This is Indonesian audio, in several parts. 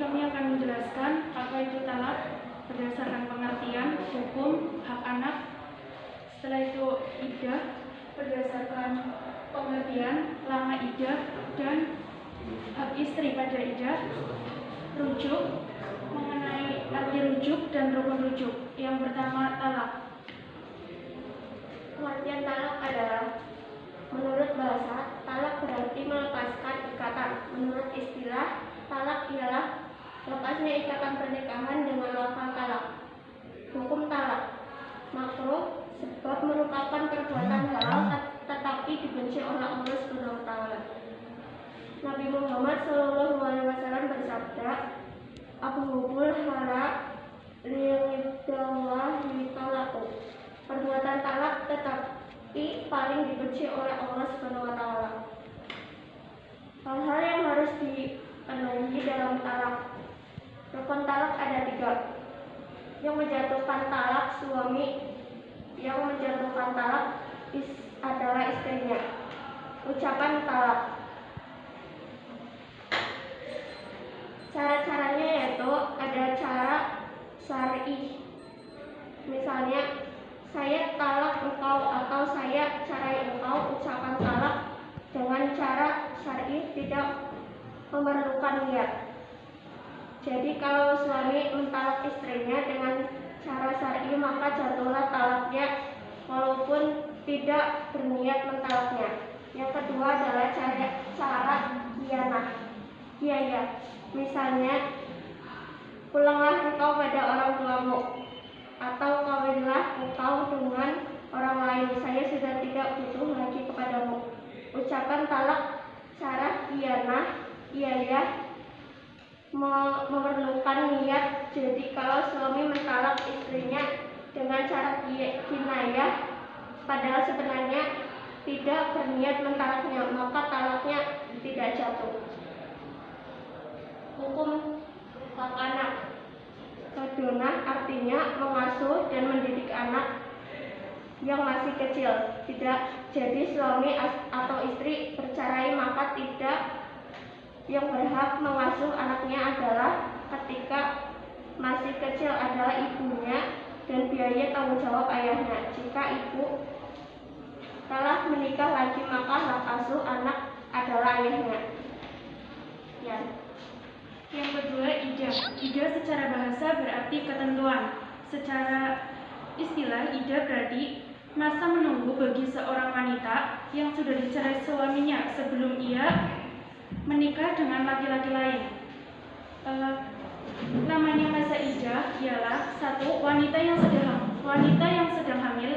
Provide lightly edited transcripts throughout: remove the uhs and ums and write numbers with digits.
kami akan menjelaskan apa itu talak berdasarkan pengertian, hukum, hak anak. Setelah itu iddah berdasarkan pengertian, lama iddah, dan hak istri pada iddah. Rujuk mengenai arti rujuk dan rukun rujuk. Yang pertama, talak. Pengertian talak adalah, menurut bahasa, talak berarti melepaskan ikatan. Menurut istilah, talak ialah lepasnya ikatan pernikahan dengan lafal talak. Hukum talak makruh sebab merupakan perbuatan halal tetapi dibenci oleh Allah Subhanahu wa taala. Nabi Muhammad SAW bersabda, "Abghadul halal lillahi talaku." Perbuatan talak tetapi paling dibenci oleh Allah Subhanahu wa taala. Hal-hal yang harus dipenuhi dalam talak. Rukun talak ada 3. Yang menjatuhkan talak suami, yang menjatuhkan talak adalah istrinya. Ucapan talak. Cara-caranya yaitu ada cara syar'i. Misalnya, saya talak engkau atau saya cerai engkau. Ucapan talak dengan cara syar'i tidak memerlukan niat. Jadi kalau suami mentalak istrinya dengan cara syar'i maka jatuhlah talaknya walaupun tidak berniat mentalaknya. Yang kedua adalah cara kiayah. Misalnya, pulanglah engkau pada orang tuamu, atau kawinlah engkau dengan orang lain, saya sudah tidak butuh lagi kepadamu. Ucapan talak cara kiayah memerlukan niat. Jadi kalau suami mentalak istrinya dengan cara kinayah padahal sebenarnya tidak berniat mentalaknya, maka talaknya tidak jatuh. Hukum hak anak. Kedonah artinya mengasuh dan mendidik anak yang masih kecil. Tidak jadi suami atau istri bercerai maka tidak, yang berhak mengasuh anaknya adalah ketika masih kecil adalah ibunya dan biaya tanggung jawab ayahnya. Jika ibu telah menikah lagi maka hak asuh anak adalah ayahnya. Ya. Yang kedua, iddah. Iddah secara bahasa berarti ketentuan. Secara istilah, iddah berarti masa menunggu bagi seorang wanita yang sudah dicerai suaminya sebelum ia menikah dengan laki-laki lain. Namanya masa iddah ialah 1. Wanita yang sedang hamil,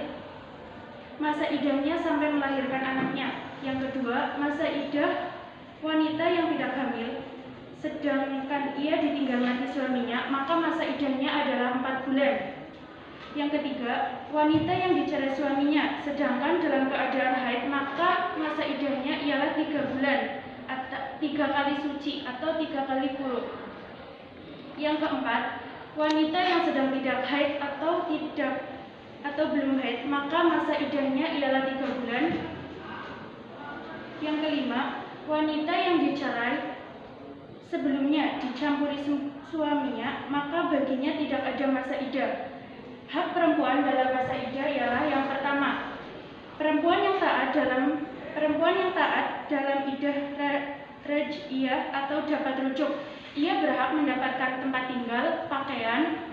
masa iddahnya sampai melahirkan anaknya. Yang kedua, masa iddah wanita yang tidak hamil sedangkan ia ditinggal mati suaminya, maka masa iddahnya adalah 4 bulan. Yang ketiga, wanita yang dicerai suaminya sedangkan dalam keadaan haid, maka masa iddahnya ialah 3 bulan, 3 kali suci atau 3 kali quru. Yang keempat, wanita yang sedang tidak haid atau belum haid, maka masa iddahnya ialah 3 bulan. Yang kelima, wanita yang dicerai sebelumnya dicampuri suaminya, maka baginya tidak ada masa iddah. Hak perempuan dalam masa iddah ialah yang pertama, perempuan yang taat dalam iddah raj'iyah atau dapat rujuk. Ia berhak mendapatkan tempat tinggal, pakaian,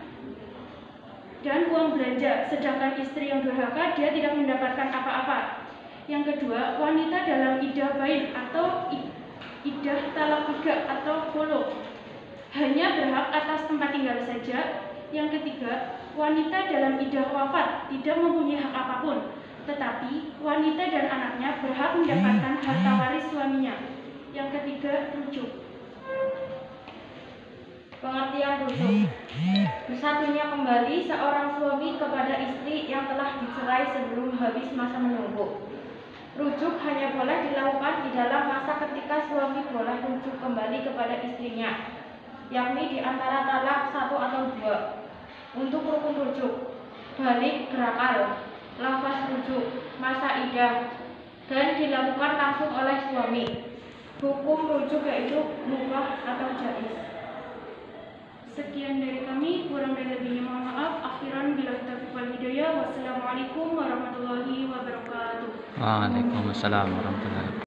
dan uang belanja. Sedangkan istri yang durhaka dia tidak mendapatkan apa-apa. Yang kedua, wanita dalam iddah bain atau iddah talak 3 atau khulu hanya berhak atas tempat tinggal saja. Yang ketiga, wanita dalam iddah wafat tidak mempunyai hak apapun, tetapi wanita dan anaknya berhak mendapatkan harta waris suaminya. Yang ketiga, rujuk. Pengertian rujuk. Bersatunya kembali seorang suami kepada istri yang telah dicerai sebelum habis masa menunggu. Rujuk hanya boleh dilakukan di dalam masa ketika suami boleh rujuk kembali kepada istrinya, yakni di antara talak 1 atau 2. Untuk rukun rujuk, balik berakal, lafaz rujuk, masa iddah, dan dilakukan langsung oleh suami. Hukum rujuk yaitu mubah atau jaiz. Sekian dari kami, kurang dan lebihnya mohon maaf. Akhiran billahi taufiq wal hidayah. Wassalamualaikum warahmatullahi wabarakatuh. Waalaikumsalam warahmatullahi wabarakatuh.